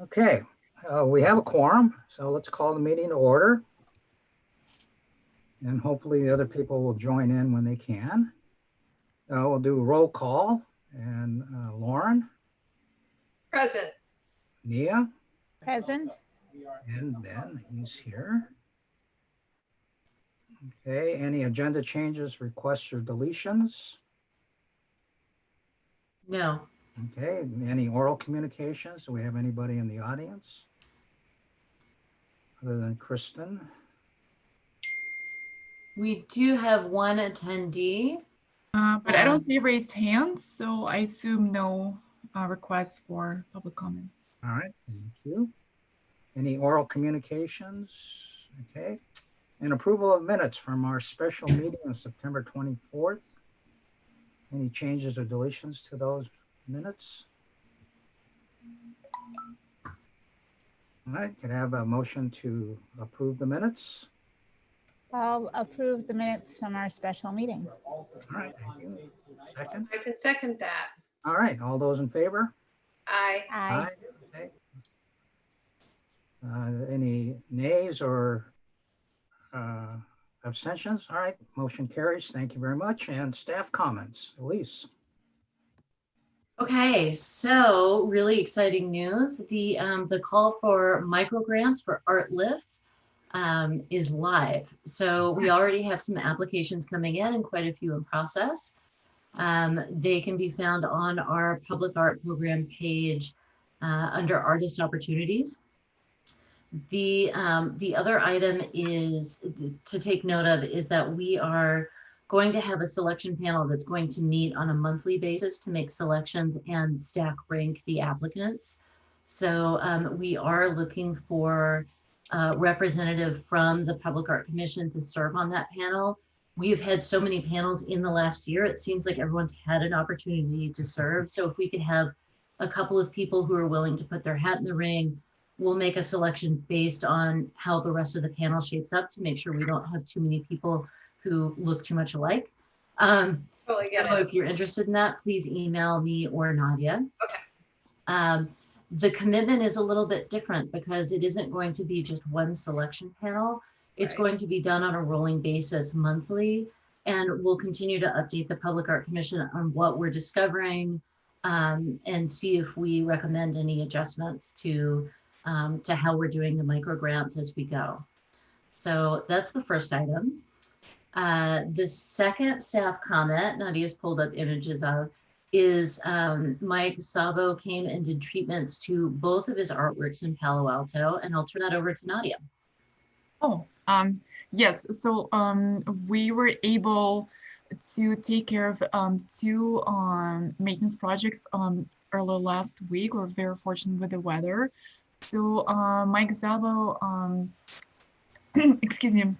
Okay, we have a quorum, so let's call the meeting to order. And hopefully the other people will join in when they can. We'll do a roll call. And Lauren, Present. Nia, Present. and Ben, he's here. Okay, any agenda changes, requests, or deletions? No. Okay, any oral communications? Do we have anybody in the audience other than Kristen? We do have one attendee. But I don't see raised hands, so I assume no requests for public comments. All right, thank you. Any oral communications? Okay. And approval of minutes from our special meeting on September 24th. Any changes or deletions to those minutes? All right, could I have a motion to approve the minutes? I'll approve the minutes from our special meeting. All right, thank you. Second? I can second that. All right, all those in favor? Aye. Aye. Okay. Any nays or abstentions? All right, motion carries. Thank you very much. And staff comments, Elise. Okay, so really exciting news. The call for micro grants for ArtLift is live. So we already have some applications coming in and quite a few in process. They can be found on our public art program page under artist opportunities. The other item is to take note of is that we are going to have a selection panel that's going to meet on a monthly basis to make selections and stack rank the applicants. So we are looking for a representative from the Public Art Commission to serve on that panel. We've had so many panels in the last year, it seems like everyone's had an opportunity to serve. So if we could have a couple of people who are willing to put their hat in the ring, we'll make a selection based on how the rest of the panel shapes up to make sure we don't have too many people who look too much alike. Totally get So it. if you're interested in that, please email me or Nadia. Okay. The commitment is a little bit different because it isn't going to be just one selection panel. It's Right. going to be done on a rolling basis monthly, and we'll continue to update the Public Art Commission on what we're discovering and see if we recommend any adjustments to how we're doing the micro grants as we go. So that's the first item. The second staff comment, Nadia's pulled up images of, is Mike Sabo came and did treatments to both of his artworks in Palo Alto, and I'll turn that over to Nadia. Oh, yes. So we were able to take care of two maintenance projects early last week. We're very fortunate with the weather. So Mike Zabo, excuse me,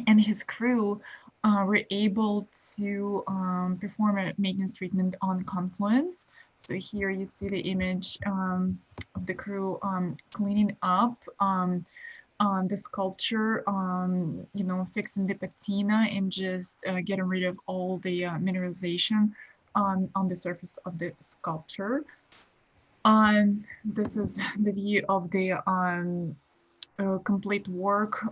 and his crew were able to perform a maintenance treatment on Confluence. So here you see the image of the crew cleaning up the sculpture, you know, fixing the patina and just getting rid of all the mineralization on the surface of the sculpture. This is the view of the complete work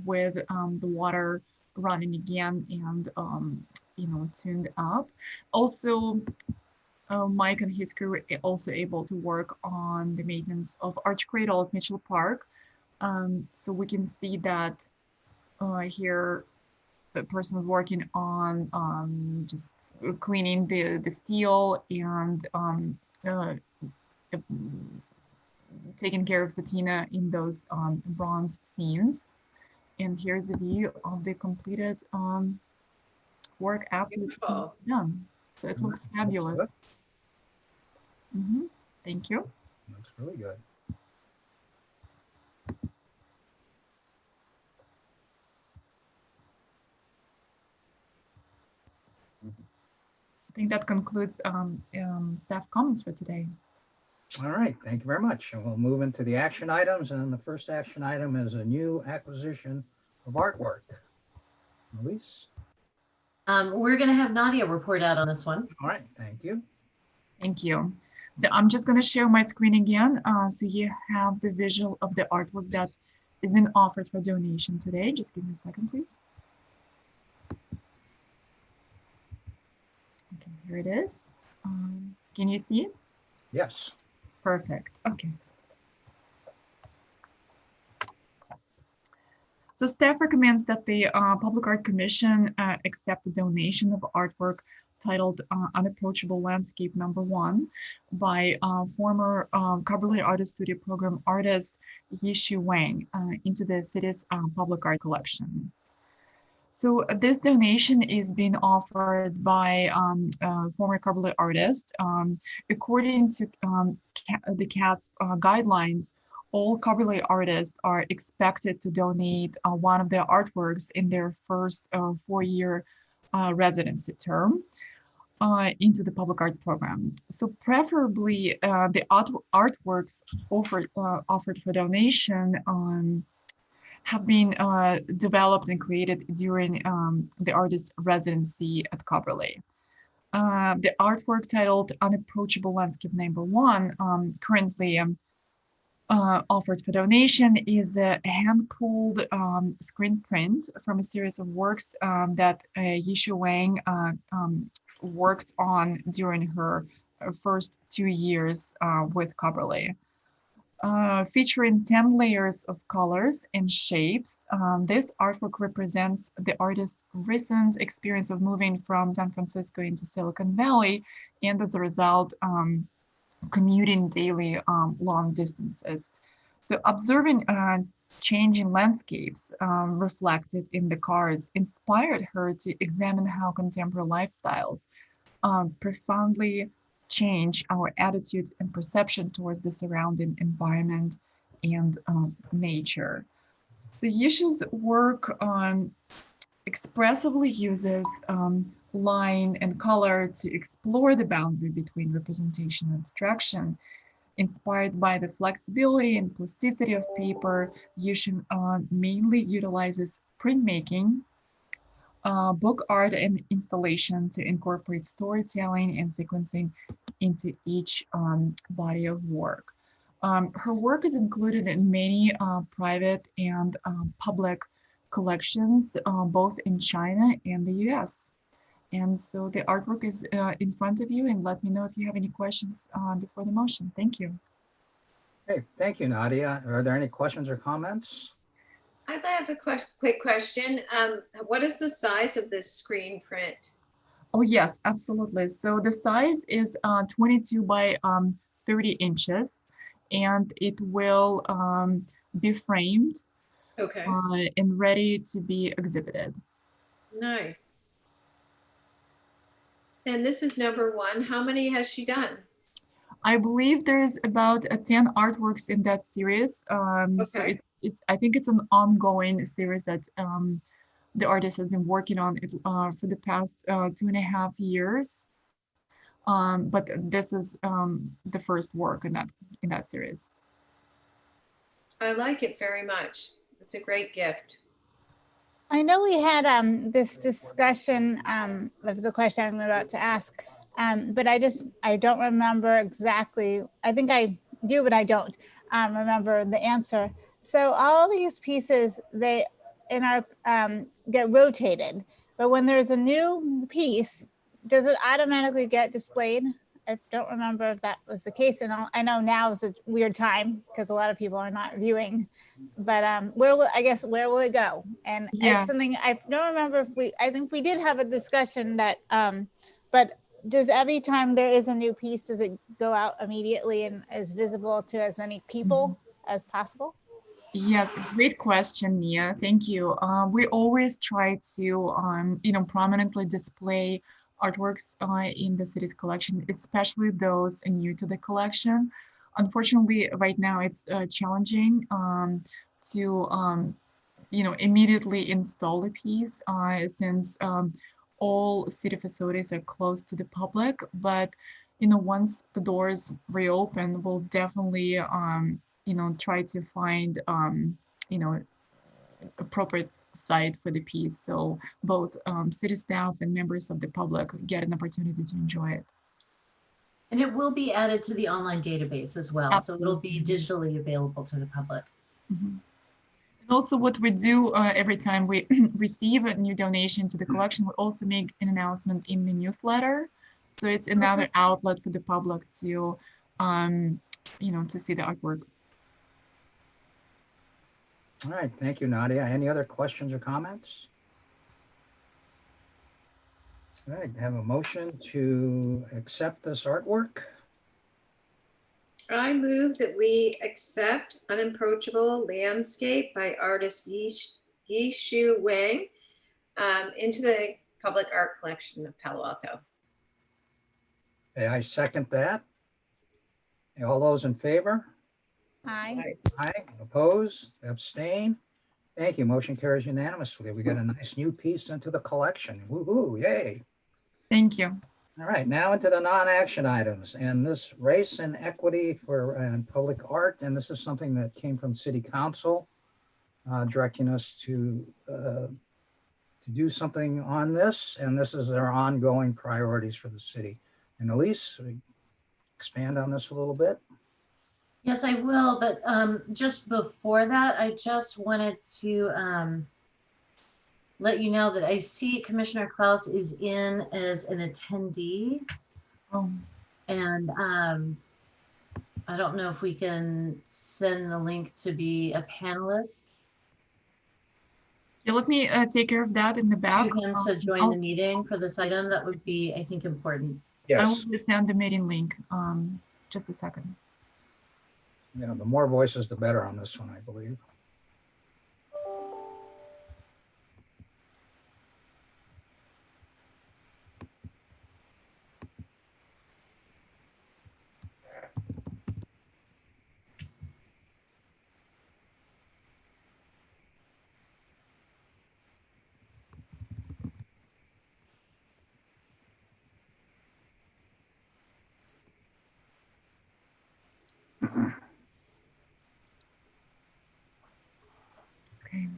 with the water running again and you know, tuned up. Also, Mike and his crew were also able to work on the maintenance of Arch Cradle at Mitchell Park. So we can see that here the person is working on just cleaning the steel and taking care of patina in those bronze seams. And here's a view of the completed work after it's done. So it looks fabulous. Thank you. Looks really good. I think that concludes staff comments for today. All right, thank you very much. And we'll move into the action items. And the first action item is a new acquisition of artwork. Elise? We're going to have Nadia report out on this one. All right, thank you. Thank you. So I'm just going to share my screen again, so you have the visual of the artwork that has been offered for donation today. Just give me a second, please. Okay, here it is. Can you see it? Yes. Perfect. Okay. So staff recommends that the Public Art Commission accept a donation of artwork titled Unapproachable Landscape #1 by former Caberlet Artist Studio Program artist Yishu Wang into the city's public art collection. So this donation is being offered by former Caberlet artist. According to the CAS guidelines, all Caberlet artists are expected to donate one of their artworks in their first 4-year residency term into the public art program. So preferably the artworks offered for donation have been developed and created during the artist's residency at Caberlet. The artwork titled Unapproachable Landscape #1 currently offered for donation is a hand-pulled screen print from a series of works that Yishu Wang worked on during her first 2 years with Caberlet. Featuring 10 layers of colors and shapes, this artwork represents the artist's recent experience of moving from San Francisco into Silicon Valley, and as a result, commuting daily long distances. So observing changing landscapes reflected in the cards inspired her to examine how contemporary lifestyles profoundly change our attitude and perception towards the surrounding environment and nature. So Yishu's work expressively uses line and color to explore the boundary between representation and abstraction. Inspired by the flexibility and plasticity of paper, Yishu mainly utilizes printmaking, book art, and installation to incorporate storytelling and sequencing into each body of work. Her work is included in many private and public collections, both in China and the US. And so the artwork is in front of you, and let me know if you have any questions before the motion. Thank you. Okay, thank you, Nadia. Are there any questions or comments? I have a quick question. What is the size of this screen print? Oh, yes, absolutely. So the size is 22 by 30 inches, and it will be framed Okay, and ready to be exhibited. nice. And this is #1. How many has she done? I believe there's about 10 artworks in that series. So Okay. I think it's an ongoing series that the artist has been working on it for the past 2.5 years. But this is the first work in that series. I like it very much. It's a great gift. I know we had this discussion of the question I'm about to ask, but I don't remember exactly. I think I do, but I don't remember the answer. So all these pieces, they get rotated, but when there's a new piece, does it automatically get displayed? I don't remember if that was the case, and I know now is a weird time because a lot of people are not viewing. But where will it go? And Yeah. it's something I don't remember if I think we did have a discussion that, but does every time there is a new piece, does it go out immediately and is visible to as many people as possible? Yes, great question, Mia. Thank you. We always try to, prominently display artworks in the city's collection, especially those new to the collection. Unfortunately, right now it's challenging to, immediately install a piece since all city facilities are closed to the public. But, once the doors reopen, we'll definitely, try to find, appropriate site for the piece. So both city staff and members of the public get an opportunity to enjoy it. And it will be added to the online database as well. So it'll be Absolutely. digitally available to the public. Mhm. And also what we do every time we receive a new donation to the collection, we also make an announcement in the newsletter. So it's another outlet for the public to, to see the artwork. All right, thank you, Nadia. Any other questions or comments? All right, have a motion to accept this artwork. I move that we accept Unapproachable Landscape by artist Yishu Wang into the public art collection of Palo Alto. Okay, I second that. All those in favor? Aye. Aye, opposed, abstain. Thank you. Motion carries unanimously. We got a nice new piece into the collection. Woo-hoo, yay. Thank you. All right, now into the non-action items, and this race and equity for public art, and this is something that came from City Council, directing us to do something on this, and this is their ongoing priorities for the city. And Elise, expand on this a little bit. Yes, I will. But just before that, I just wanted to let you know that I see Commissioner Klaus is in as an attendee. Oh, And I don't know if we can send the link to be a panelist yeah, let me take care of that in the back. to him to join the meeting for this item. That would be, I think, important. I will Yes, send the meeting link. Just a second. you know, the more voices, the better on this one, I believe. Okay.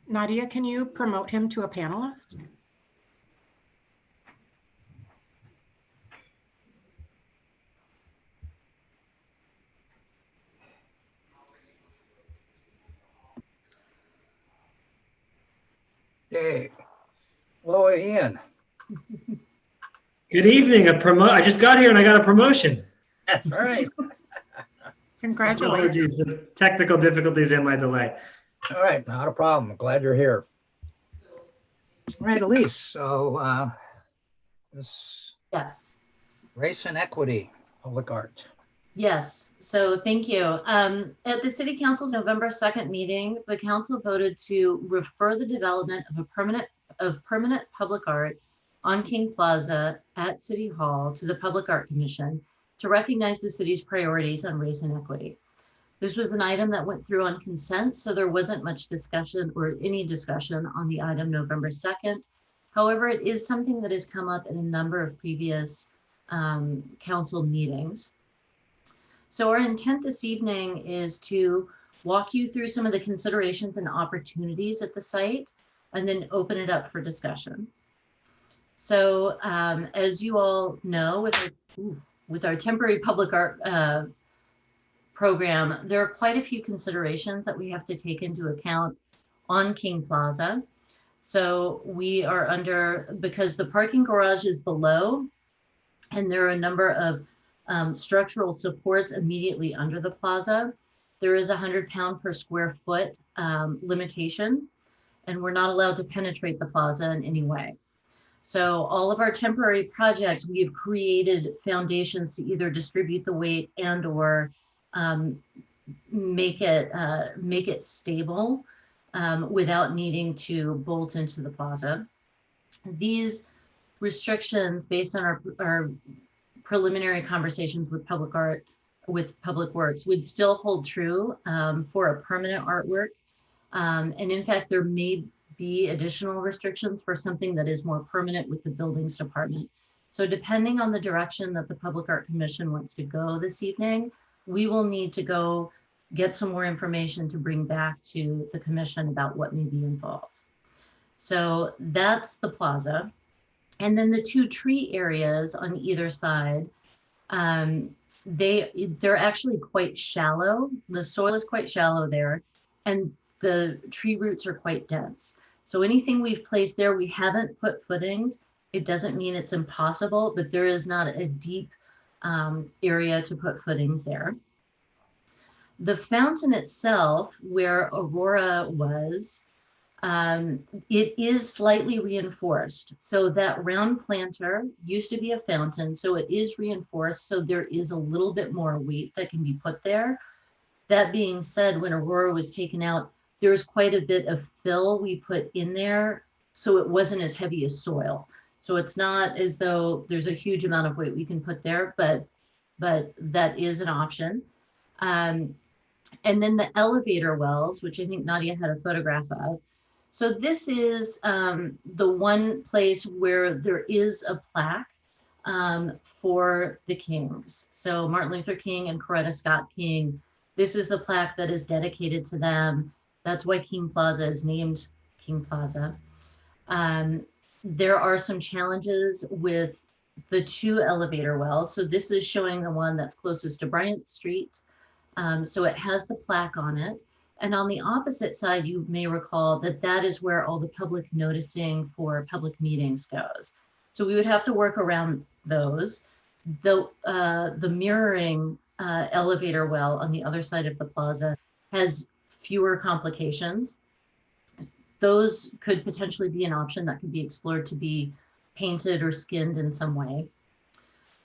Nadia, can you promote him to a panelist? Yay. Hello, Ian. Good evening. I just got here and I got a promotion. That's right. Congratulations. Apologies for technical difficulties and my delay. All right, not a problem. Glad you're here. All right, Elise, so this Yes. race and equity, public art. Yes, so thank you. At the City Council's November 2nd meeting, the council voted to refer the development of permanent public art on King Plaza at City Hall to the Public Art Commission to recognize the city's priorities on race and equity. This was an item that went through on consent, so there wasn't much discussion or any discussion on the item November 2nd. However, it is something that has come up in a number of previous council meetings. So our intent this evening is to walk you through some of the considerations and opportunities at the site and then open it up for discussion. So as you all know, with our temporary public art program, there are quite a few considerations that we have to take into account on King Plaza. So we are because the parking garage is below, and there are a number of structural supports immediately under the plaza. There is a 100-pound per square foot limitation, and we're not allowed to penetrate the plaza in any way. So all of our temporary projects, we have created foundations to either distribute the weight and or make it stable without needing to bolt into the plaza. These restrictions, based on our preliminary conversations with Public Works, would still hold true for a permanent artwork. And in fact, there may be additional restrictions for something that is more permanent with the buildings department. So depending on the direction that the Public Art Commission wants to go this evening, we will need to go get some more information to bring back to the commission about what may be involved. So that's the plaza. And then the two tree areas on either side, they're actually quite shallow. The soil is quite shallow there, and the tree roots are quite dense. So anything we've placed there, we haven't put footings. It doesn't mean it's impossible, but there is not a deep area to put footings there. The fountain itself, where Aurora was, it is slightly reinforced. So that round planter used to be a fountain, so it is reinforced. So there is a little bit more weight that can be put there. That being said, when Aurora was taken out, there's quite a bit of fill we put in there, so it wasn't as heavy as soil. So it's not as though there's a huge amount of weight we can put there, but that is an option. And then the elevator wells, which I think Nadia had a photograph of. So this is the one place where there is a plaque for the Kings. So Martin Luther King and Coretta Scott King, this is the plaque that is dedicated to them. That's why King Plaza is named King Plaza. There are some challenges with the two elevator wells. So this is showing the one that's closest to Bryant Street. So it has the plaque on it. And on the opposite side, you may recall that that is where all the public noticing for public meetings goes. So we would have to work around those. The mirroring elevator well on the other side of the plaza has fewer complications. Those could potentially be an option that could be explored to be painted or skinned in some way.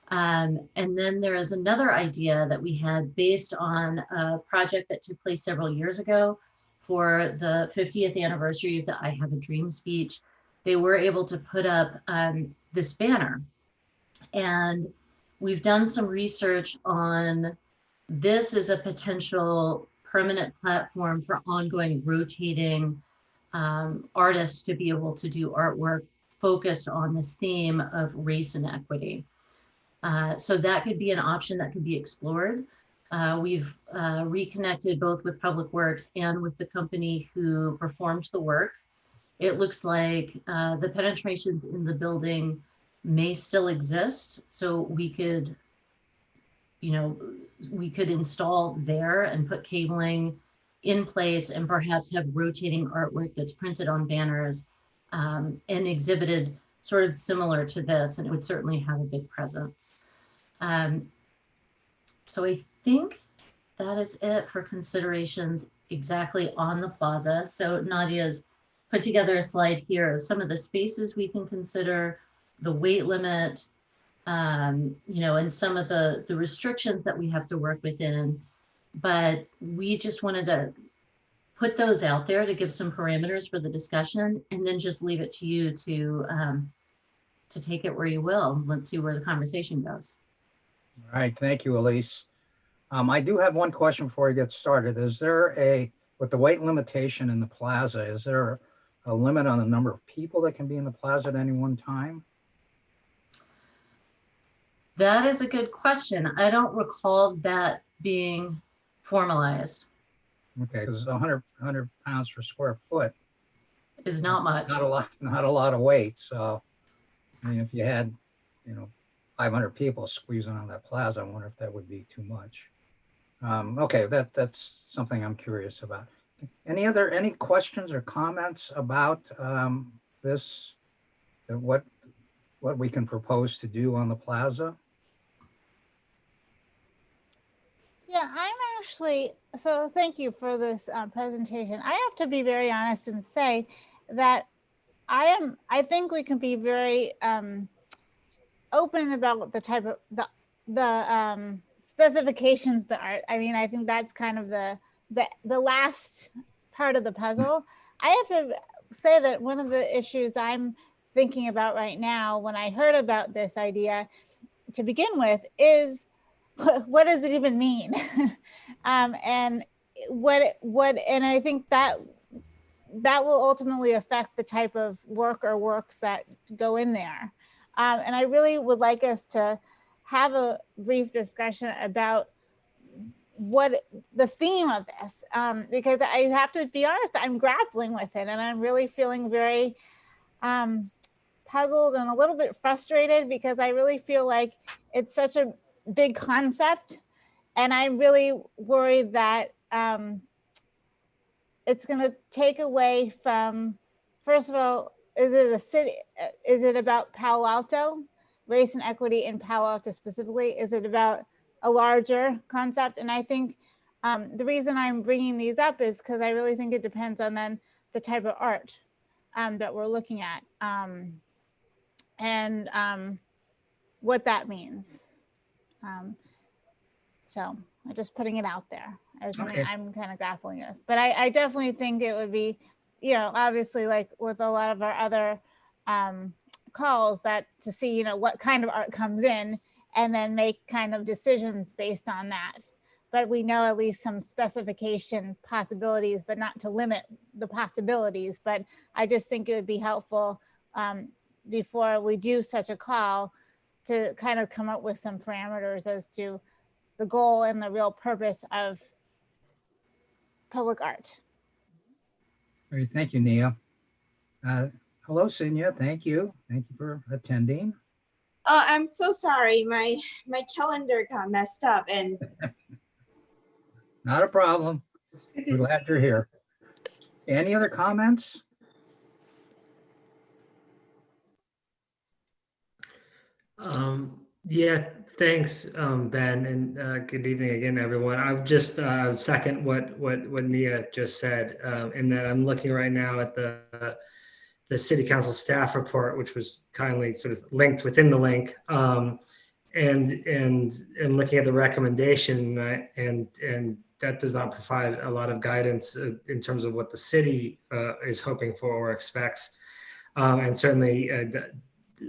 And then there is another idea that we had based on a project that took place several years ago for the 50th anniversary of the I Have a Dream speech. They were able to put up this banner. And we've done some research on this as a potential permanent platform for ongoing rotating artists to be able to do artwork focused on this theme of race and equity. So that could be an option that could be explored. We've reconnected both with Public Works and with the company who performed the work. It looks like the penetrations in the building may still exist. So we could, we could install there and put cabling in place and perhaps have rotating artwork that's printed on banners and exhibited sort of similar to this, and it would certainly have a big presence. So I think that is it for considerations exactly on the plaza. So Nadia's put together a slide here of some of the spaces we can consider, the weight limit, and some of the restrictions that we have to work within. But we just wanted to put those out there to give some parameters for the discussion, and then just leave it to you to take it where you will. Let's see where the conversation goes. All right, thank you, Elise. I do have one question before we get started. Is there with the weight limitation in the plaza, is there a limit on the number of people that can be in the plaza at any one time? That is a good question. I don't recall that being formalized. Okay, because 100 pounds per square foot Is not much. Not a lot of weight. So, I mean, if you had, 500 people squeezing on that plaza, I wonder if that would be too much. Okay, that's something I'm curious about. Any questions or comments about this? What we can propose to do on the plaza? Yeah, I'm actually, so thank you for this presentation. I have to be very honest and say that I think we can be very open about the type of the specifications that are, I mean, I think that's kind of the last part of the puzzle. I have to say that one of the issues I'm thinking about right now when I heard about this idea to begin with is what does it even mean? And and I think that will ultimately affect the type of work or works that go in there. And I really would like us to have a brief discussion about what the theme of this, because I have to be honest, I'm grappling with it and I'm really feeling very puzzled and a little bit frustrated because I really feel like it's such a big concept. And I'm really worried that it's going to take away from, first of all, is it a city? Is it about Palo Alto, race and equity in Palo Alto specifically? Is it about a larger concept? And I think the reason I'm bringing these up is because I really think it depends on then the type of art that we're looking at and what that means. So I'm just putting it out there as something Okay. I'm kind of grappling with. But I definitely think it would be, you know, obviously like with a lot of our other calls that to see, you know, what kind of art comes in and then make kind of decisions based on that. But we know at least some specification possibilities, but not to limit the possibilities. But I just think it would be helpful before we do such a call to kind of come up with some parameters as to the goal and the real purpose of public art. Great, thank you, Nia. Hello, Sinya. Thank you. Thank you for attending. Oh, I'm so sorry. My calendar got messed up and Not a problem. It We're is- glad you're here. Any other comments? Yeah, thanks, Ben, and good evening again, everyone. I'll just second what Nia just said, in that I'm looking right now at the City Council staff report, which was kindly sort of linked within the link, and looking at the recommendation, and that does not provide a lot of guidance in terms of what the city is hoping for or expects, and certainly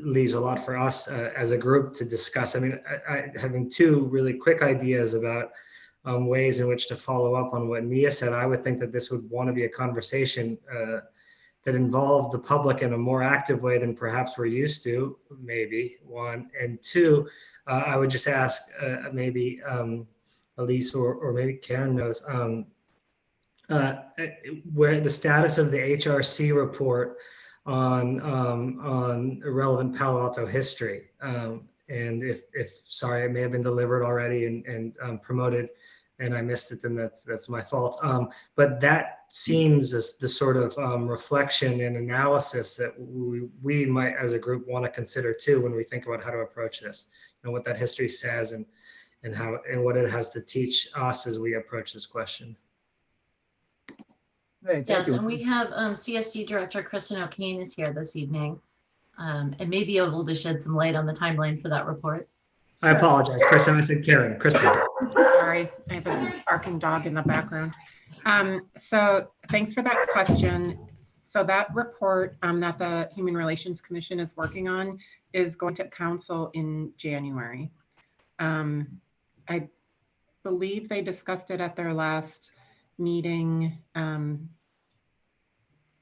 leaves a lot for us as a group to discuss. I mean, I having two really quick ideas about ways in which to follow up on what Nia said. I would think that this would want to be a conversation that involved the public in a more active way than perhaps we're used to, maybe, one. And two, I would just ask maybe Elise or maybe Karen knows, where the status of the HRC report on irrelevant Palo Alto history. And if sorry, it may have been delivered already and promoted and I missed it, then that's my fault. But that seems as the sort of reflection and analysis that we might as a group want to consider too when we think about how to approach this, you know, what that history says and how and what it has to teach us as we approach this question. Hey, thank Yes, you. and we have CSD Director Kristen O'Kane is here this evening and may be able to shed some light on the timeline for that report. I apologize, Kristen. I said Karen. Kristen. Sorry, I have a barking dog in the background. So thanks for that question. So that report that the Human Relations Commission is working on is going to council in January. I believe they discussed it at their last meeting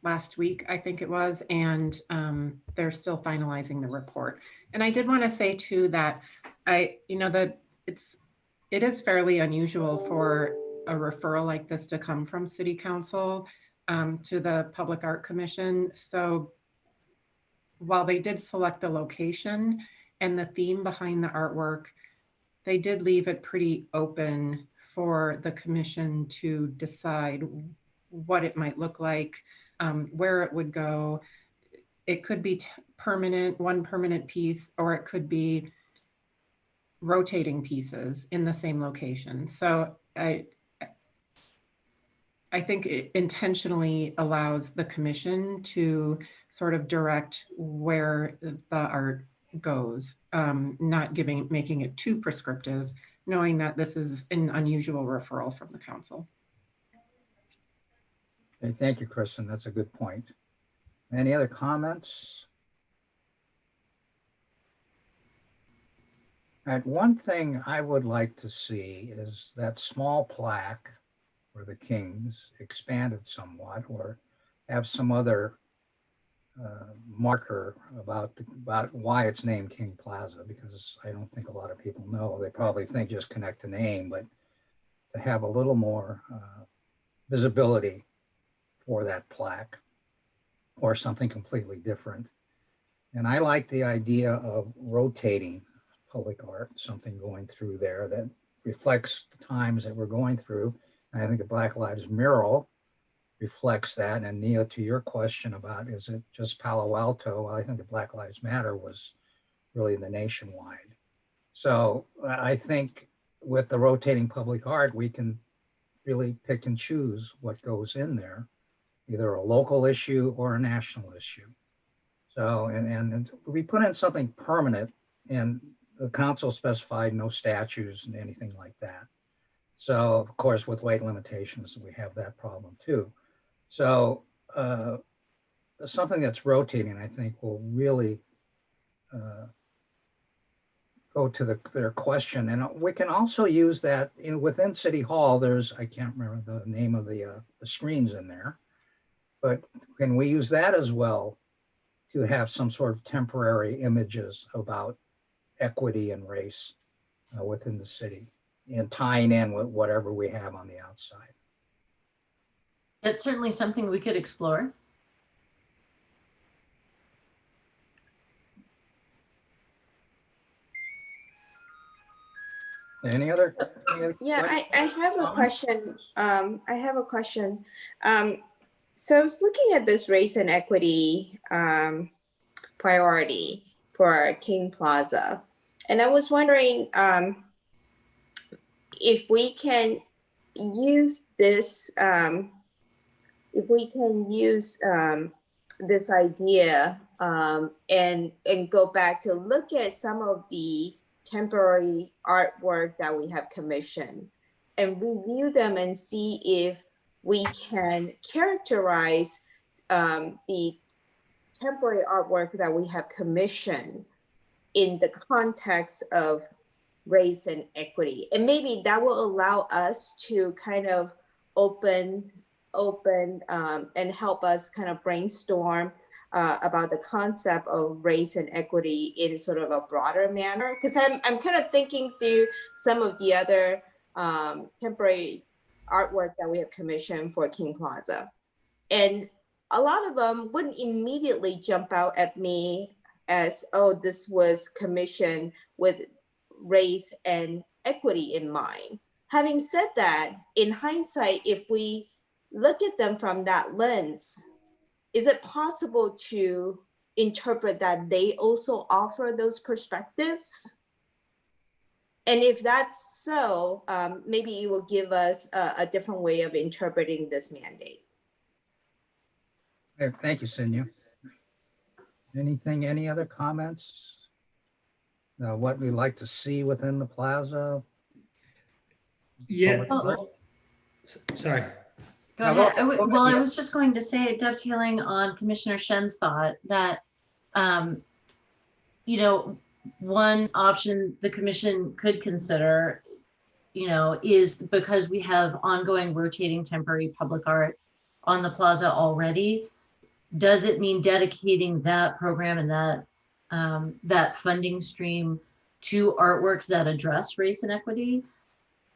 last week, I think it was, and they're still finalizing the report. And I did want to say too that it is fairly unusual for a referral like this to come from City Council to the Public Art Commission. So while they did select the location and the theme behind the artwork, they did leave it pretty open for the commission to decide what it might look like, where it would go. It could be one permanent piece, or it could be rotating pieces in the same location. So I think it intentionally allows the commission to sort of direct where the art goes, not making it too prescriptive, knowing that this is an unusual referral from the council. Okay, thank you, Kristen. That's a good point. Any other comments? All right, one thing I would like to see is that small plaque for the Kings expanded somewhat, or have some other marker about why it's named King Plaza, because I don't think a lot of people know. They probably think just connect the name, but to have a little more visibility for that plaque or something completely different. And I like the idea of rotating public art, something going through there that reflects the times that we're going through. And I think the Black Lives mural reflects that. And Nia, to your question about, is it just Palo Alto? Well, I think the Black Lives Matter was really the nationwide. So I think with the rotating public art, we can really pick and choose what goes in there, either a local issue or a national issue. So, and we put in something permanent, and the council specified no statues and anything like that. So of course, with weight limitations, we have that problem too. So something that's rotating, I think, will really go to their question. And we can also use that within City Hall. There's, I can't remember the name of the screens in there, but can we use that as well to have some sort of temporary images about equity and race within the city, and tying in with whatever we have on the outside? That's certainly something we could explore. Any other Yeah, I have a comments? question. So I was looking at this race and equity priority for King Plaza, and I was wondering if we can use this, this idea and go back to look at some of the temporary artwork that we have commissioned and review them and see if we can characterize the temporary artwork that we have commissioned in the context of race and equity. And maybe that will allow us to kind of open and help us kind of brainstorm about the concept of race and equity in sort of a broader manner. Because I'm kind of thinking through some of the other temporary artwork that we have commissioned for King Plaza. And a lot of them wouldn't immediately jump out at me as, oh, this was commissioned with race and equity in mind. Having said that, in hindsight, if we look at them from that lens, is it possible to interpret that they also offer those perspectives? And if that's so, maybe it will give us a different way of interpreting this mandate. Thank you, Sinya. Any other comments? What we like to see within the plaza? Yeah. Public art? Well, sorry. Go Now, ahead. go Well, ahead, I was just going to say, dovetailing on Commissioner Shen's thought that, you know, one option the commission could consider, you know, is because we have ongoing rotating temporary public art on the plaza already, does it mean dedicating that program and that that funding stream to artworks that address race and equity?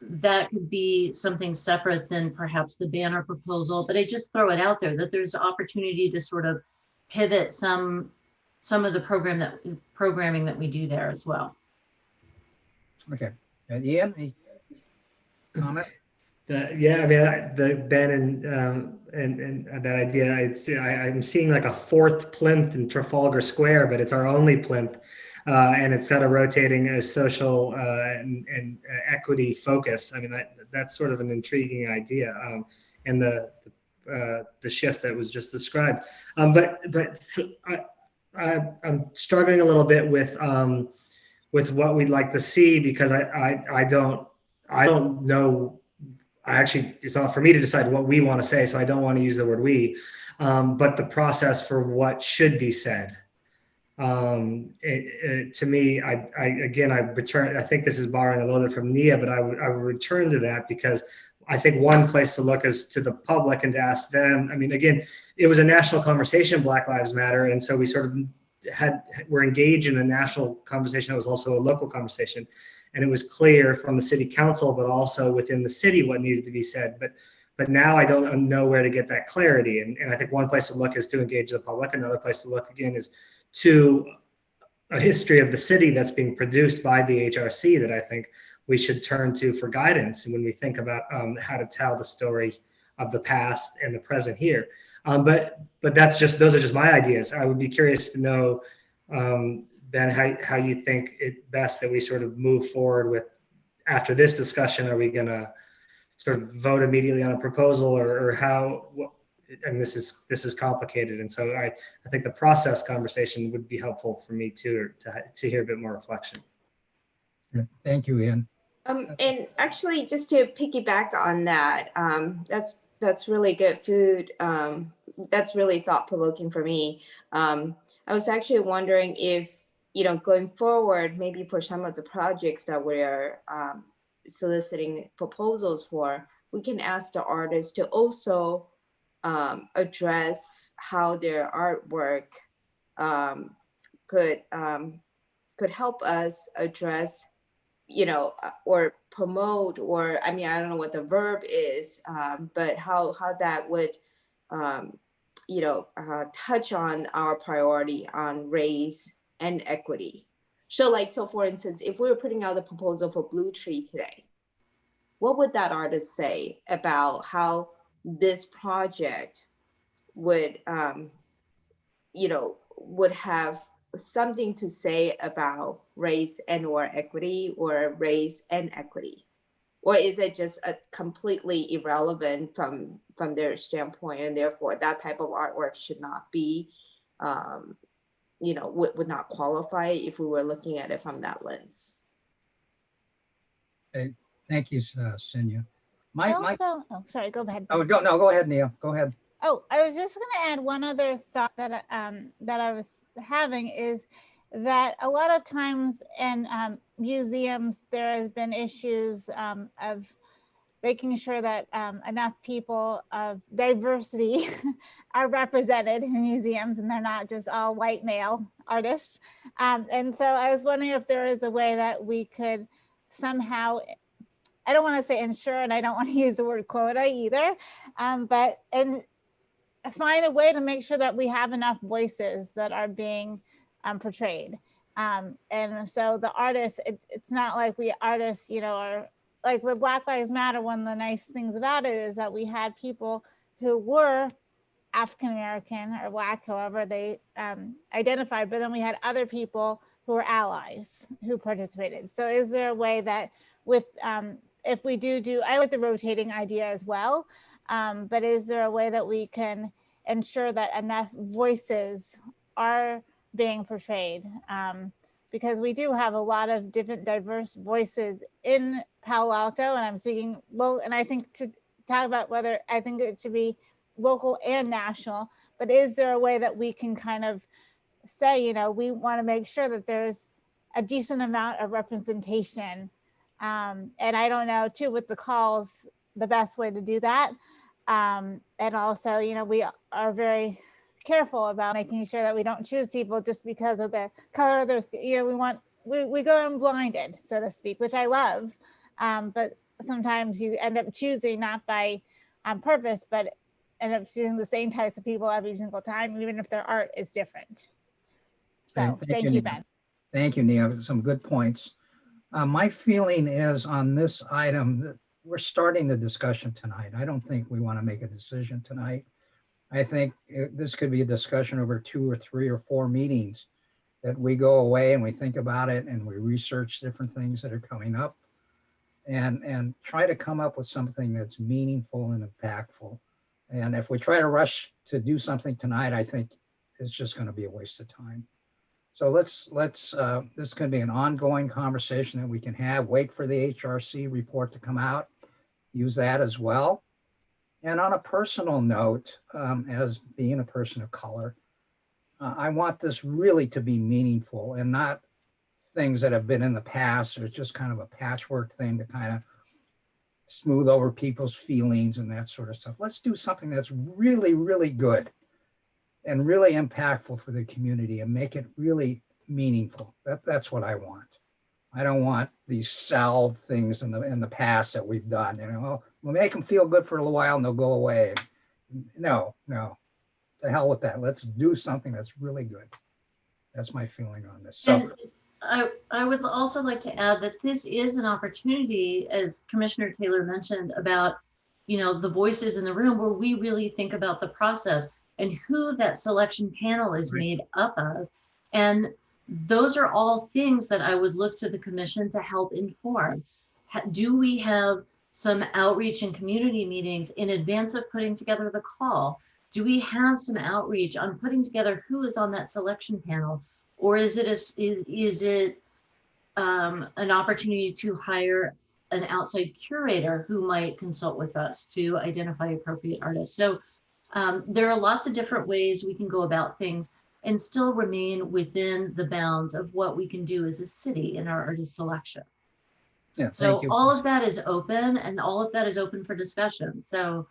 That could be something separate than perhaps the banner proposal, but I just throw it out there that there's opportunity to sort of pivot some of the programming that we do there as well. Okay, and Ian, any comment? Yeah, I mean, the Ben and that idea, I'm seeing like a fourth plinth in Trafalgar Square, but it's our only plinth, and it's kind of rotating a social and equity focus. I mean, that's sort of an intriguing idea, and the shift that was just described. But I'm struggling a little bit with what we'd like to see, because I don't know it's not for me to decide what we want to say, so I don't want to use the word we, but the process for what should be said. To me, I think this is borrowing a little bit from Nia, but I would return to that, because I think one place to look is to the public and to ask them. I mean, again, it was a national conversation, Black Lives Matter, and so we sort of were engaged in a national conversation that was also a local conversation, and it was clear from the city council, but also within the city, what needed to be said. But now I don't know where to get that clarity, and I think one place to look is to engage the public. Another place to look, again, is to a history of the city that's being produced by the HRC that I think we should turn to for guidance when we think about how to tell the story of the past and the present here. But those are just my ideas. I would be curious to know, Ben, how you think it best that we sort of move forward with after this discussion. Are we going to sort of vote immediately on a proposal, or how? And this is complicated, and so I think the process conversation would be helpful for me too, to hear a bit more reflection. Thank you, Ian. And actually, just to piggyback on that, that's really good food. That's really thought-provoking for me. I was actually wondering if, going forward, maybe for some of the projects that we're soliciting proposals for, we can ask the artists to also address how their artwork could help us address, or promote, or I mean, I don't know what the verb is, but how that would, touch on our priority on race and equity. So for instance, if we were putting out a proposal for Blue Tree today, what would that artist say about how this project would, would have something to say about race and or equity, or race and equity? Or is it just a completely irrelevant from their standpoint, and therefore that type of artwork should not be, would not qualify if we were looking at it from that lens? Okay, thank you, Senya. Sorry, go ahead. Oh, no, go ahead, Nia. Go ahead. Oh, I was just going to add one other thought that I was having, is that a lot of times in museums, there has been issues of making sure that enough people of diversity are represented in museums, and they're not just all white male artists. And so I was wondering if there is a way that we could somehow, I don't want to say ensure, and I don't want to use the word quota either, but find a way to make sure that we have enough voices that are being portrayed. And so the artists, it's not like we artists, are like with Black Lives Matter. One of the nice things about it is that we had people who were African-American or Black, however they identified, but then we had other people who were allies who participated. So is there a way that with, if we do, I like the rotating idea as well, but is there a way that we can ensure that enough voices are being portrayed? Because we do have a lot of different diverse voices in Palo Alto, and I'm seeking low, and I think to talk about whether I think it should be local and national, but is there a way that we can kind of say, we want to make sure that there's a decent amount of representation? And I don't know too, with the calls, the best way to do that. And also, we are very careful about making sure that we don't choose people just because of the color of their skin. We go in blinded, so to speak, which I love. But sometimes you end up choosing not by purpose, but end up choosing the same types of people every single time, even if their art is different. So thank you, Ben. Thank you, Nia. Some good points. My feeling is on this item that we're starting the discussion tonight. I don't think we want to make a decision tonight. I think this could be a discussion over 2 or 3 or 4 meetings, that we go away and we think about it and we research different things that are coming up and try to come up with something that's meaningful and impactful. And if we try to rush to do something tonight, I think it's just going to be a waste of time. So let's this can be an ongoing conversation that we can have. Wait for the HRC report to come out, use that as well. And on a personal note, as being a person of color, I want this really to be meaningful and not things that have been in the past or just kind of a patchwork thing to kind of smooth over people's feelings and that sort of stuff. Let's do something that's really, really good and really impactful for the community and make it really meaningful. That's what I want. I don't want these salve things in the past that we've done. You know, we'll make them feel good for a little while and they'll go away. No, to hell with that. Let's do something that's really good. That's my feeling on this. So And I would also like to add that this is an opportunity, as Commissioner Taylor mentioned, about, you know, the voices in the room where we really think about the process and who that selection panel is made up of. And those are all things that I would look to the commission to help inform. Do we have some outreach and community meetings in advance of putting together the call? Do we have some outreach on putting together who is on that selection panel? Or is it an opportunity to hire an outside curator who might consult with us to identify appropriate artists? So there are lots of different ways we can go about things and still remain within the bounds of what we can do as a city in our artist selection. yeah, thank So you. all of that is open, and all of that is open for discussion. So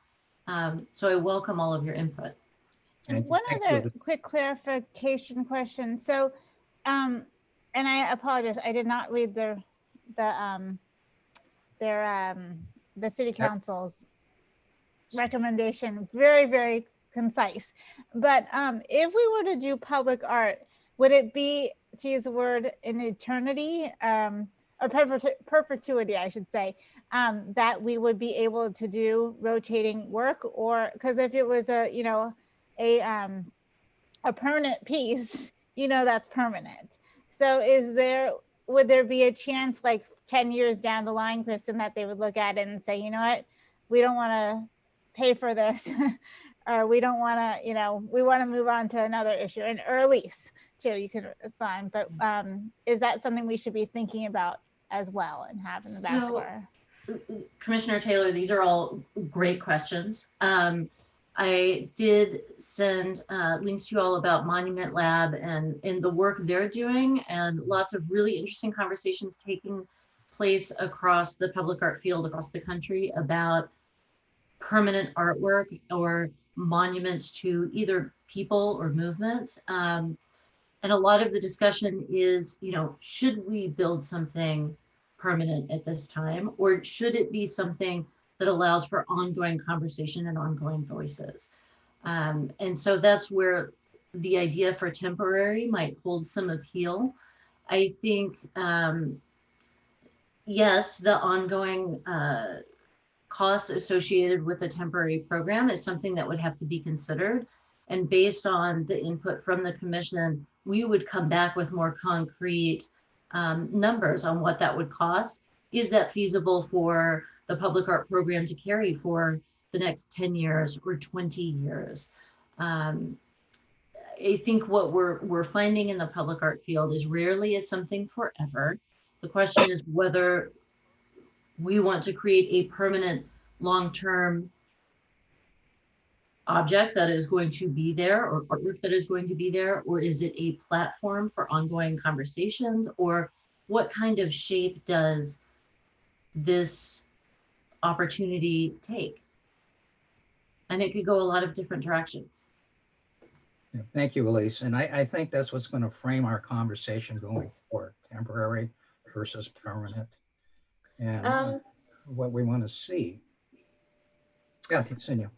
so I welcome all of your input. Thank you. One Thank other you. quick clarification question. So, and I apologize, I did not read the city council's recommendation. Very, very concise. But if we were to do public art, would it be, to use the word, in eternity, or perpetuity, I should say, that we would be able to do rotating work? Or because if it was a, you know, a permanent piece, you know, that's permanent. So would there be a chance, like 10 years down the line, Kristen, that they would look at it and say, you know what, we don't want to pay for this, or we don't want to, you know, we want to move on to another issue, or a lease too, you could respond. But is that something we should be thinking about as well and have in the back of our... Commissioner Taylor, these are all great questions. I did send links to you all about Monument Lab and the work they're doing, and lots of really interesting conversations taking place across the public art field across the country about permanent artwork or monuments to either people or movements. And a lot of the discussion is, you know, should we build something permanent at this time, or should it be something that allows for ongoing conversation and ongoing voices? And so that's where the idea for temporary might hold some appeal. I think, yes, the ongoing costs associated with a temporary program is something that would have to be considered. And based on the input from the commission, we would come back with more concrete numbers on what that would cost. Is that feasible for the public art program to carry for the next 10 years or 20 years? I think what we're finding in the public art field is rarely is something forever. The question is whether we want to create a permanent long-term object that is going to be there, or artwork that is going to be there, or is it a platform for ongoing conversations, or what kind of shape does this opportunity take? And it could go a lot of different directions. Yeah, thank you, Elise. And I think that's what's going to frame our conversation going forward, temporary versus permanent, and what we want to see. Yeah, continue.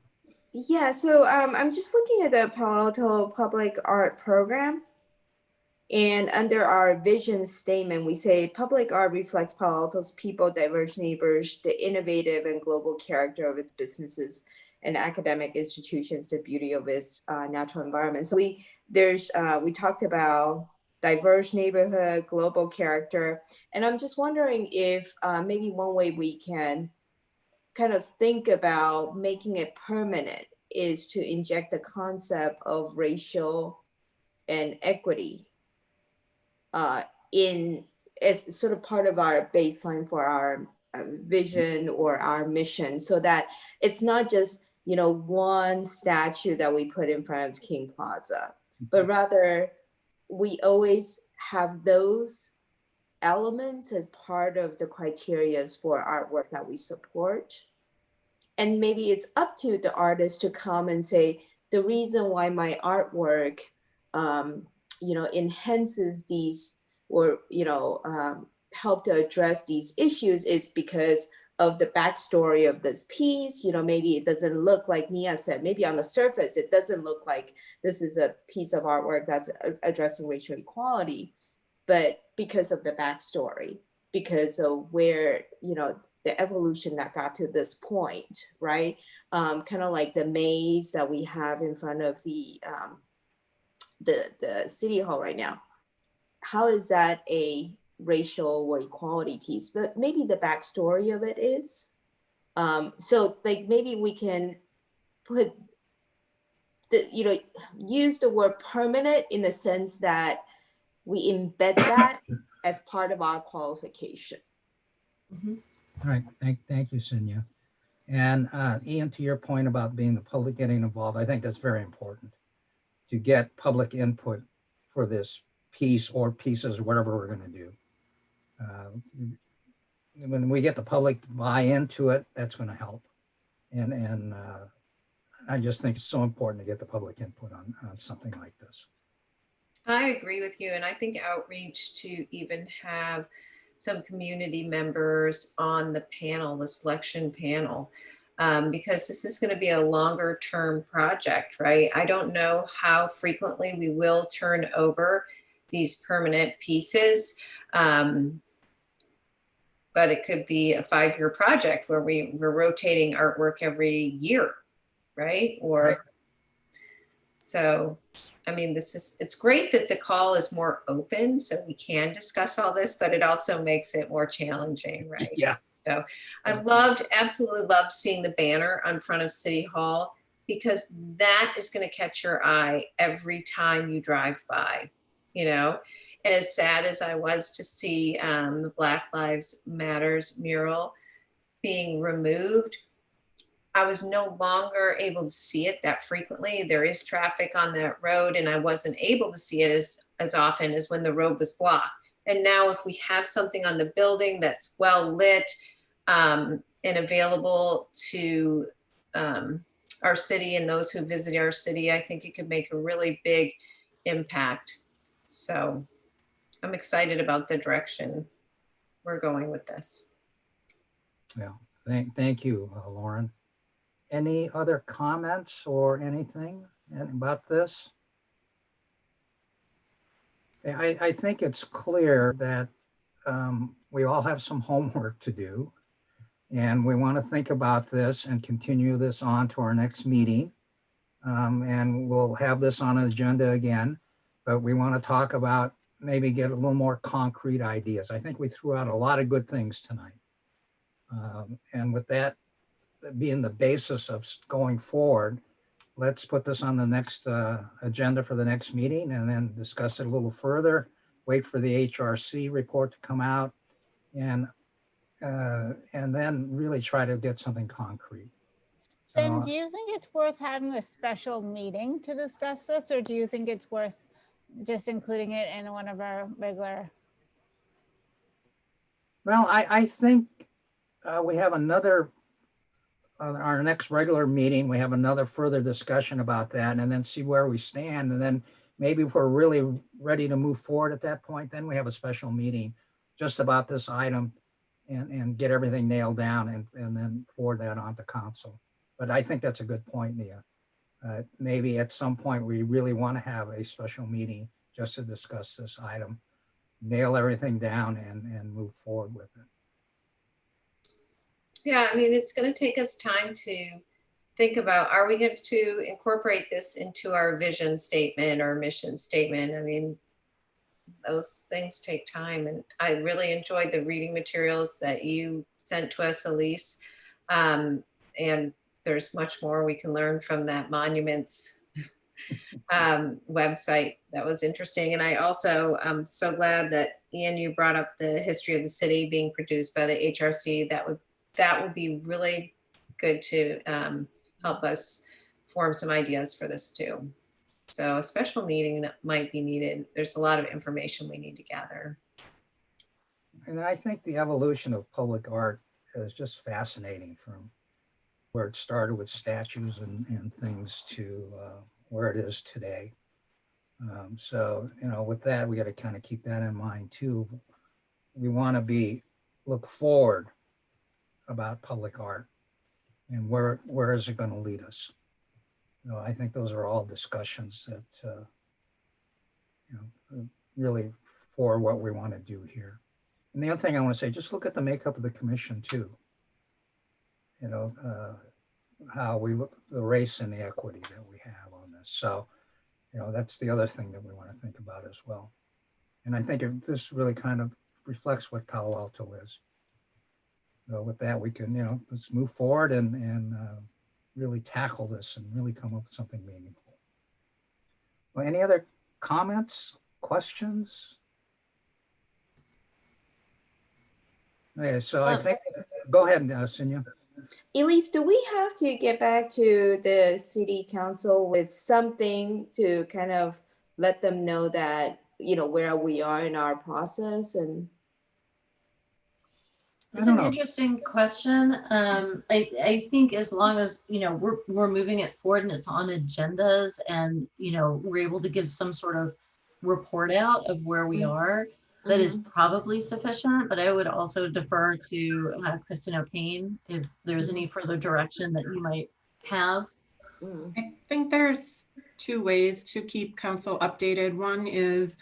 Yeah, so I'm just looking at the Palo Alto Public Art Program. And under our vision statement, we say public art reflects Palo Alto's people, diverse neighbors, the innovative and global character of its businesses and academic institutions, the beauty of its natural environment. So we talked about diverse neighborhood, global character. And I'm just wondering if maybe one way we can kind of think about making it permanent is to inject the concept of racial and equity in as sort of part of our baseline for our vision or our mission, so that it's not just, you know, one statue that we put in front of King Plaza, but rather we always have those elements as part of the criteria for artwork that we support. And maybe it's up to the artist to come and say, the reason why my artwork, you know, enhances these, or, you know, help to address these issues is because of the backstory of this piece. You know, maybe it doesn't look like Nia said, maybe on the surface, it doesn't look like this is a piece of artwork that's addressing racial equality, but because of the backstory, because of where, you know, the evolution that got to this point, right? Kind of like the maze that we have in front of the city hall right now. How is that a racial or equality piece? But maybe the backstory of it is. So like maybe we can put the, you know, use the word permanent in the sense that we embed that as part of our qualification. Mhm. All right, thank you, Cinya. And Ian, to your point about being the public getting involved, I think that's very important to get public input for this piece or pieces, whatever we're going to do. When we get the public buy into it, that's going to help. And I just think it's so important to get the public input on something like this. I agree with you. And I think outreach to even have some community members on the panel, the selection panel, because this is going to be a longer term project, right? I don't know how frequently we will turn over these permanent pieces, but it could be a 5-year project where we're rotating artwork every year, right? Or Right. So, I mean, it's great that the call is more open so we can discuss all this, but it also makes it more challenging, right? Yeah. So I absolutely loved seeing the banner on front of City Hall, because that is going to catch your eye every time you drive by, you know? And as sad as I was to see the Black Lives Matters mural being removed, I was no longer able to see it that frequently. There is traffic on that road, and I wasn't able to see it as often as when the road was blocked. And now if we have something on the building that's well lit and available to our city and those who visit our city, I think it could make a really big impact. So I'm excited about the direction we're going with this. Yeah, thank you, Lauren. Any other comments or anything about this? I think it's clear that we all have some homework to do, and we want to think about this and continue this on to our next meeting. And we'll have this on an agenda again, but we want to talk about, maybe get a little more concrete ideas. I think we threw out a lot of good things tonight. And with that being the basis of going forward, let's put this on the next agenda for the next meeting and then discuss it a little further, wait for the HRC report to come out, and then really try to get something concrete. Ben, do you think it's worth having a special meeting to discuss this, or do you think it's worth just including it in one of our regular? Well, I think we have another, our next regular meeting, we have another further discussion about that, and then see where we stand. And then maybe if we're really ready to move forward at that point, then we have a special meeting just about this item and get everything nailed down and then forward that on to council. But I think that's a good point, Nia. Maybe at some point we really want to have a special meeting just to discuss this item, nail everything down and move forward with it. Yeah, I mean, it's going to take us time to think about, are we going to incorporate this into our vision statement or mission statement? I mean, those things take time. And I really enjoyed the reading materials that you sent to us, Elise. And there's much more we can learn from that monuments website. That was interesting. And I also am so glad that Ian, you brought up the history of the city being produced by the HRC. That would be really good to help us form some ideas for this too. So a special meeting might be needed. There's a lot of information we need to gather. And I think the evolution of public art is just fascinating, from where it started with statues and things to where it is today. So, with that, we got to kind of keep that in mind too. We want to look forward about public art and where is it going to lead us. I think those are all discussions that, really for what we want to do here. And the other thing I want to say, just look at the makeup of the commission too. How we look, the race and the equity that we have on this. So, that's the other thing that we want to think about as well. And I think this really kind of reflects what Palo Alto is. With that, we can, let's move forward and really tackle this and really come up with something meaningful. Well, any other comments, questions? Okay, so I think, go ahead, Sunya. Elise, do we have to get back to the city council with something to kind of let them know that, where we are in our process? And it's an interesting question. I think as long as, we're moving it forward and it's on agendas and, we're able to give some sort of report out of where we are, that is probably sufficient. But I would also defer to Kristen O'Kane if there's any further direction that you might have. I think there's two ways to keep council updated. One is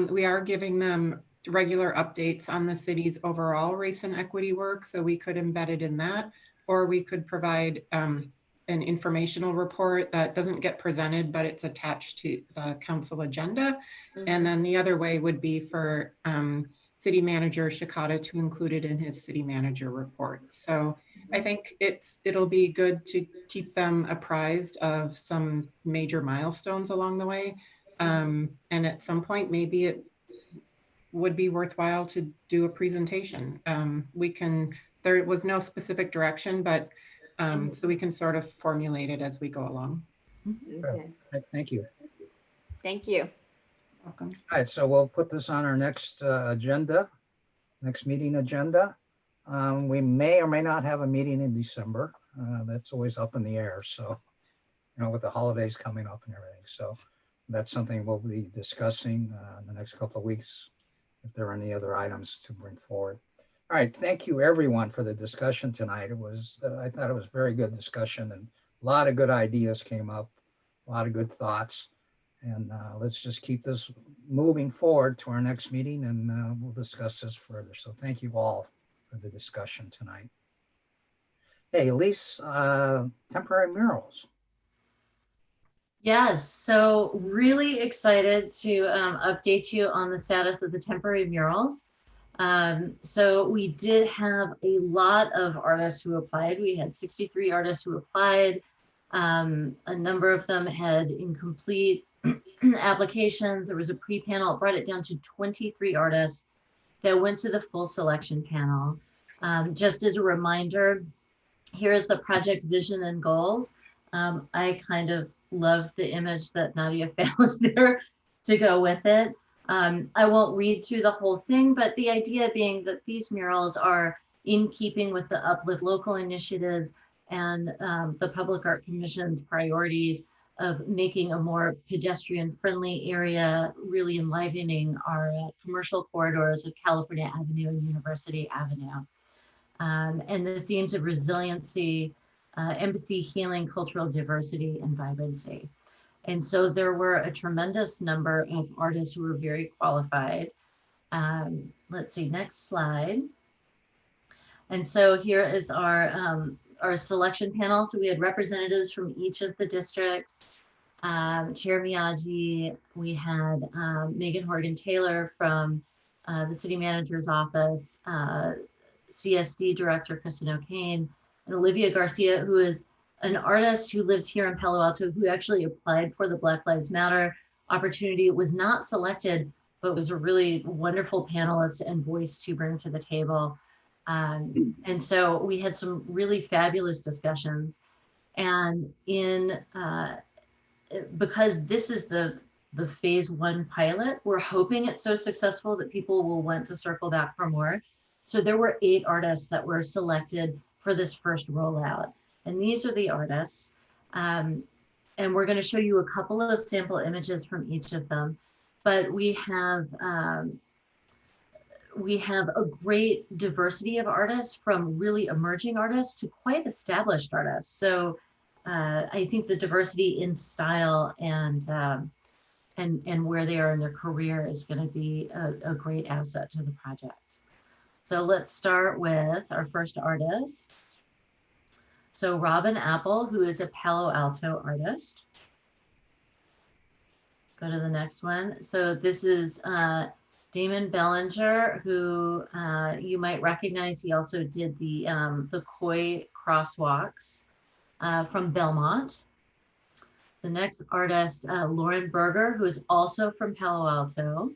we are giving them regular updates on the city's overall race and equity work. So we could embed it in that, or we could provide an informational report that doesn't get presented, but it's attached to the council agenda. And then the other way would be for City Manager Shikata to include it in his city manager report. So I think it'll be good to keep them apprised of some major milestones along the way. And at some point, maybe it would be worthwhile to do a presentation. There was no specific direction, but so we can sort of formulate it as we go along. okay. Thank you. Thank you. Welcome. All right, so we'll put this on our next next meeting agenda. We may or may not have a meeting in December. That's always up in the air. So, with the holidays coming up and everything. So that's something we'll be discussing in the next couple of weeks, if there are any other items to bring forward. All right, thank you everyone for the discussion tonight. I thought it was very good discussion and a lot of good ideas came up, a lot of good thoughts. And let's just keep this moving forward to our next meeting and we'll discuss this further. So thank you all for the discussion tonight. Hey, Elise, temporary murals. Yes, so really excited to update you on the status of the temporary murals. So we did have a lot of artists who applied. We had 63 artists who applied. A number of them had incomplete applications. There was a pre-panel, it brought it down to 23 artists that went to the full selection panel. Just as a reminder, here is the project vision and goals. I kind of love the image that Nadia found there to go with it. I won't read through the whole thing, but the idea being that these murals are in keeping with the Uplift Local initiatives and the Public Art Commission's priorities of making a more pedestrian-friendly area, really enlivening our commercial corridors of California Avenue and University Avenue. And the themes of resiliency, empathy, healing, cultural diversity, and vibrancy. And so there were a tremendous number of artists who were very qualified. Let's see, next slide. And so here is our selection panel. So we had representatives from each of the districts. Chair Miyagi, we had Megan Horgan-Taylor from the city manager's office, CSD director Kristen O'Kane, and Olivia Garcia, who is an artist who lives here in Palo Alto who actually applied for the Black Lives Matter opportunity. It was not selected, but was a really wonderful panelist and voice to bring to the table. And so we had some really fabulous discussions. And because this is the phase 1 pilot, we're hoping it's so successful that people will want to circle back for more. So there were 8 artists that were selected for this first rollout. And these are the artists. And we're going to show you a couple of sample images from each of them. But we have a great diversity of artists, from really emerging artists to quite established artists. So I think the diversity in style and where they are in their career is going to be a great asset to the project. So let's start with our first artist. So Robin Apple, who is a Palo Alto artist. Go to the next one. So this is Damon Bellinger, who you might recognize. He also did the Koi crosswalks from Belmont. The next artist, Lauren Berger, who is also from Palo Alto.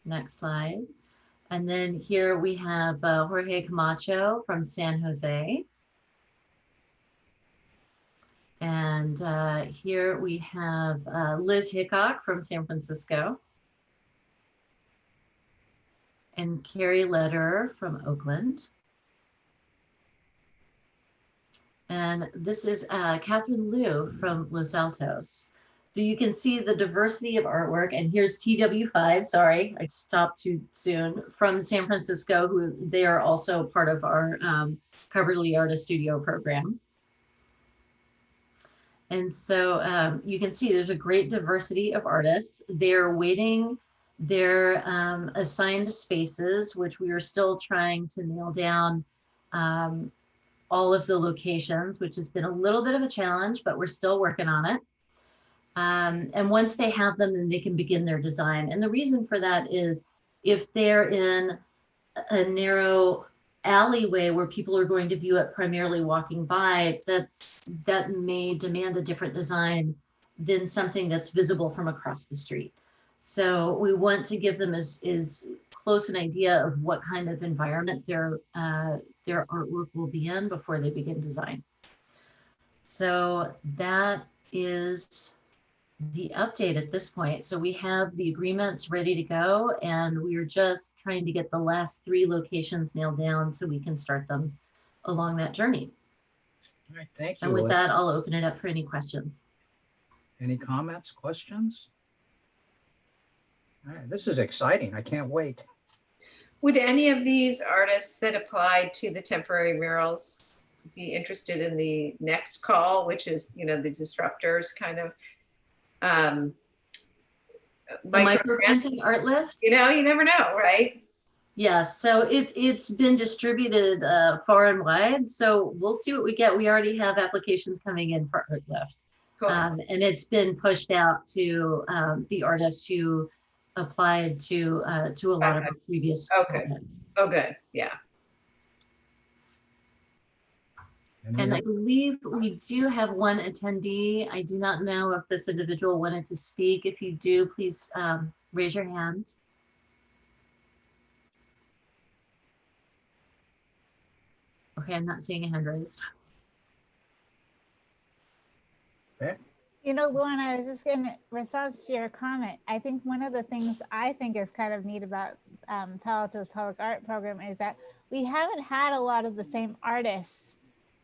Next slide. And then here we have Jorge Camacho from San Jose. And here we have Liz Hickok from San Francisco. And Carrie Lederer from Oakland. And this is Catherine Liu from Los Altos. So you can see the diversity of artwork. And here's TW5, sorry, I stopped too soon, from San Francisco, who they are also part of our Coverly Artist Studio program. And so you can see there's a great diversity of artists. They're waiting their assigned spaces, which we are still trying to nail down all of the locations, which has been a little bit of a challenge, but we're still working on it. And once they have them, then they can begin their design. And the reason for that is if they're in a narrow alleyway where people are going to view it primarily walking by, that may demand a different design than something that's visible from across the street. So we want to give them as close an idea of what kind of environment their artwork will be in before they begin design. So that is the update at this point. So we have the agreements ready to go, and we are just trying to get the last 3 locations nailed down so we can start them along that journey. All right, thank you. And with that, I'll open it up for any questions. Any comments, questions? All right, this is exciting. I can't wait. Would any of these artists that applied to the temporary murals be interested in the next call, which is, the disruptors kind of Microgranting Art Lift? You never know, right? Yes, so it's been distributed far and wide. So we'll see what we get. We already have applications coming in for Art Lift. Cool. And it's been pushed out to the artists who applied to a lot of our previous projects. Oh, good. Yeah. And I believe we do have one attendee. I do not know if this individual wanted to speak. If you do, please raise your hand. Okay, I'm not seeing a hand raised. Okay. Lauren, I was just going to response to your comment. I think one of the things I think is kind of neat about Palo Alto's public art program is that we haven't had a lot of the same artists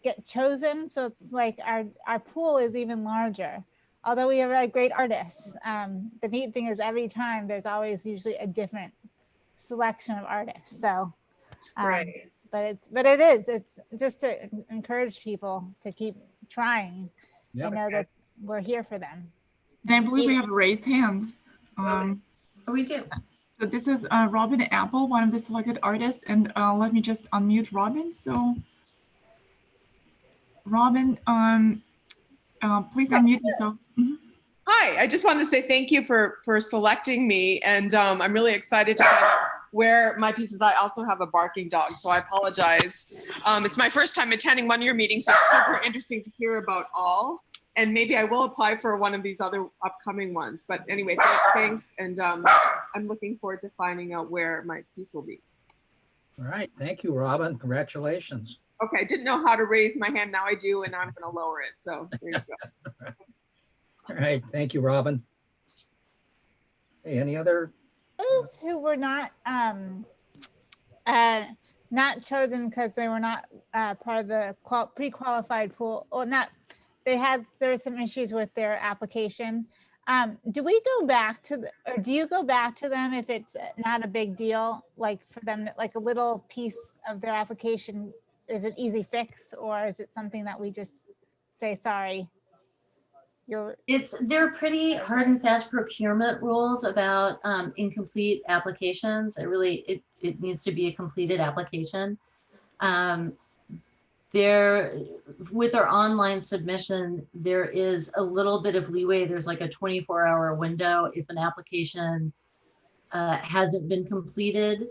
get chosen. So it's like our pool is even larger. Although we have really great artists, the neat thing is every time there's always usually a different selection of artists. So, Right. but it's just to encourage people to keep trying. Yeah. That we're here for them. And I believe we have a raised hand. Oh, we do. So this is Robin Apple, one of the selected artists. And let me just unmute Robin. So Robin, please unmute yourself. Mhm. Hi, I just wanted to say thank you for selecting me, and I'm really excited to find out where my piece is I also have a barking dog, so I apologize. It's my first time attending one of your meetings, so it's super interesting to hear about all. And maybe I will apply for one of these other upcoming ones. But anyway, thanks. And I'm looking forward to finding out where my piece will be. All right, thank you, Robin. Congratulations. Okay, I didn't know how to raise my hand. Now I do, and I'm going to lower it. So there you go. All right, thank you, Robin. Hey, any other? Those who were not chosen because they were not part of the pre-qualified pool, or not, there were some issues with their application. Do we go back to or do you go back to them if it's not a big deal, like for them, like a little piece of their application? Is it easy fix, or is it something that we just say, sorry? They're pretty hard and fast procurement rules about incomplete applications. It needs to be a completed application. With our online submission, there is a little bit of leeway. There's like a 24-hour window if an application hasn't been completed,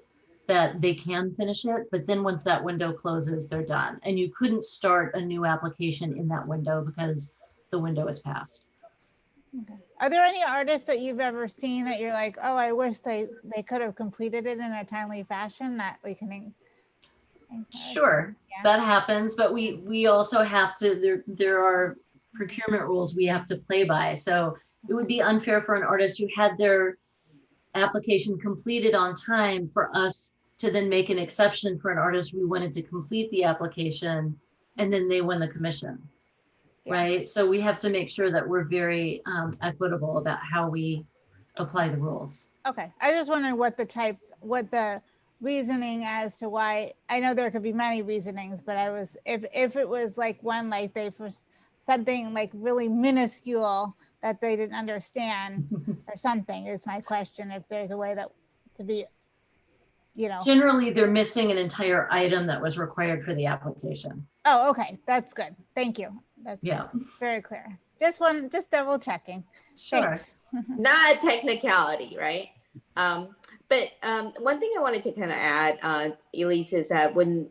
that they can finish it. But then once that window closes, they're done. And you couldn't start a new application in that window because the window is passed. Okay. Are there any artists that you've ever seen that you're like, oh, I wish they could have completed it in a timely fashion that we can? Sure, yeah. That happens, but we also have to, there are procurement rules we have to play by. So it would be unfair for an artist who had their application completed on time for us to then make an exception for an artist we wanted to complete the application and then they win the commission. Yeah. Right. So we have to make sure that we're very equitable about how we apply the rules. Okay. I just wondering what the reasoning as to why. I know there could be many reasonings, but if it was like one, like they for something like really minuscule that they didn't understand or something is my question. If there's a way that to be, generally they're missing an entire item that was required for the application. Oh, okay. That's good. Thank you. That's very clear. Just double checking. Sure. Thanks. Not a technicality, right? But one thing I wanted to kind of add, Elise, is that when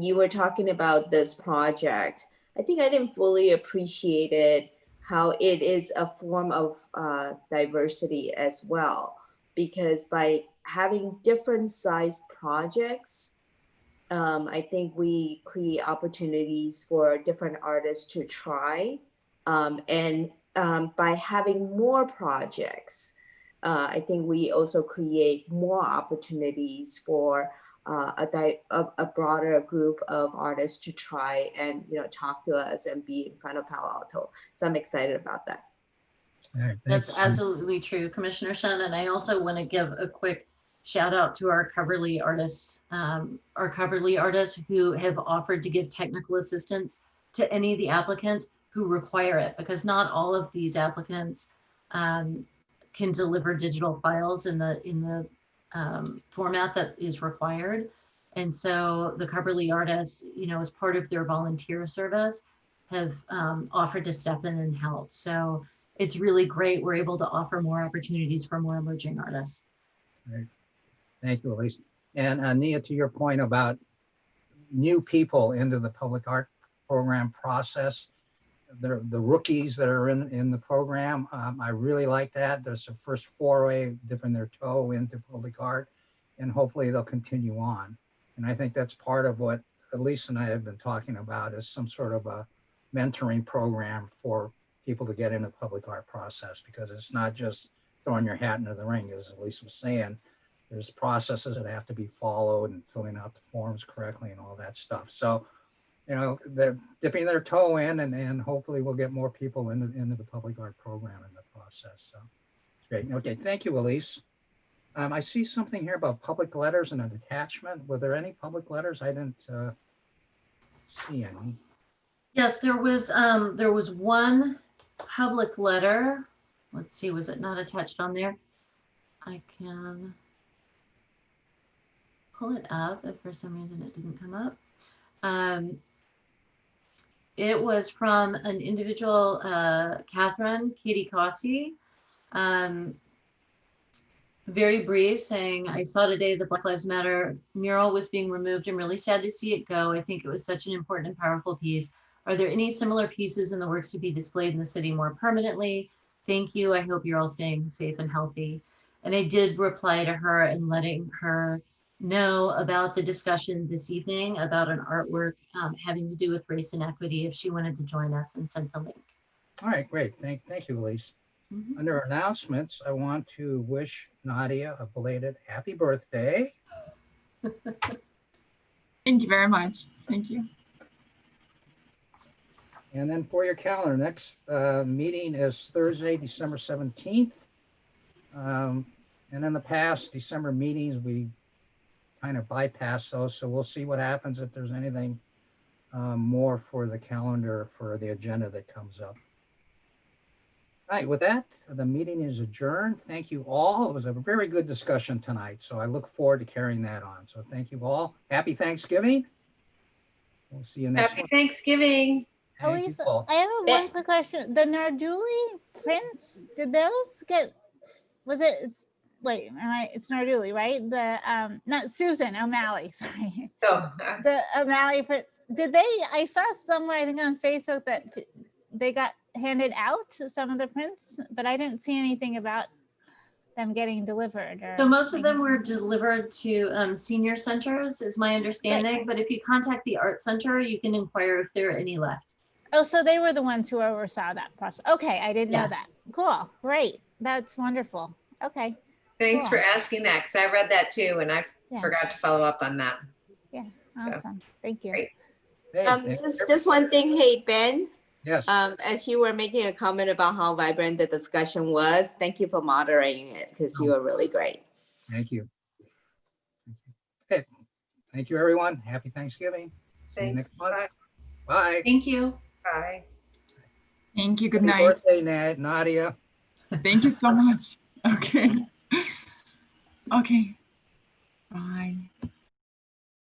you were talking about this project, I think I didn't fully appreciate it, how it is a form of diversity as well, because by having different size projects, I think we create opportunities for different artists to try. And by having more projects, I think we also create more opportunities for a broader group of artists to try and talk to us and be in front of Palo Alto. So I'm excited about that. Right, that's absolutely true, Commissioner Shen. And I also want to give a quick shout out to our Coverly artists who have offered to give technical assistance to any of the applicants who require it, because not all of these applicants can deliver digital files in the format that is required. And so the Coverly artists, as part of their volunteer service, have offered to step in and help. So it's really great. We're able to offer more opportunities for more emerging artists. Right. Thank you, Elise. And Nia, to your point about new people into the public art program process, the rookies that are in the program, I really like that. There's a first foray dipping their toe into public art, and hopefully they'll continue on. And I think that's part of what Elise and I have been talking about, is some sort of a mentoring program for people to get into the public art process, because it's not just throwing your hat into the ring, as Elise was saying. There's processes that have to be followed and filling out the forms correctly and all that stuff. So, they're dipping their toe in, and hopefully we'll get more people into the public art program in the process. So it's great. Okay, thank you, Elise. I see something here about public letters and a detachment. Were there any public letters? I didn't see any. Yes, there was one public letter. Let's see, was it not attached on there? I can pull it up if for some reason it didn't come up. It was from an individual, Catherine Katie Cossey. very brief, saying, I saw today the Black Lives Matter mural was being removed. I'm really sad to see it go. I think it was such an important and powerful piece. Are there any similar pieces in the works to be displayed in the city more permanently? Thank you. I hope you're all staying safe and healthy. And I did reply to her and letting her know about the discussion this evening about an artwork having to do with race and equity if she wanted to join us, and sent the link. All right, great. Thank you, Elise. Mhm. Under announcements, I want to wish Nadia a belated happy birthday. Thank you very much. Thank you. And then for your calendar, next meeting is Thursday, December 17th. And in the past December meetings, we kind of bypass those. So we'll see what happens if there's anything more for the calendar for the agenda that comes up. All right, with that, the meeting is adjourned. Thank you all. It was a very good discussion tonight, so I look forward to carrying that on. So thank you all. Happy Thanksgiving. We'll see you next Happy month. Thanksgiving. Thank you Elisa, all. I have Yeah. one quick question. The Narduli prints, did those get, was it, wait, it's Narduli, right? The, not Susan O'Malley, sorry. So, The O'Malley print, did they, I saw somewhere, I think on Facebook that they got handed out, some of the prints, but I didn't see anything about them getting delivered. Or So most of them anything. were delivered to senior centers, is my understanding. But if you contact the art center, you can inquire if there are any left. Oh, so they were the ones who oversaw that process. Okay, I didn't know Yes. that. Cool, great. That's wonderful. Okay, thanks for Cool. asking that, because I read that too, and I Yeah. forgot to follow up on that. awesome. Thank you. Great. Hey, thank you. Just one thing, hey, Ben, Yes, as you were making a comment about how vibrant the discussion was, thank you for moderating it because you were really great. thank you. Okay, thank you, everyone. Happy Thanksgiving. See you Thanks. next month. Bye. Bye. Thank you. Bye. Thank you. Good Happy night. birthday, Nadia. Thank you so much. Okay. Okay. Bye.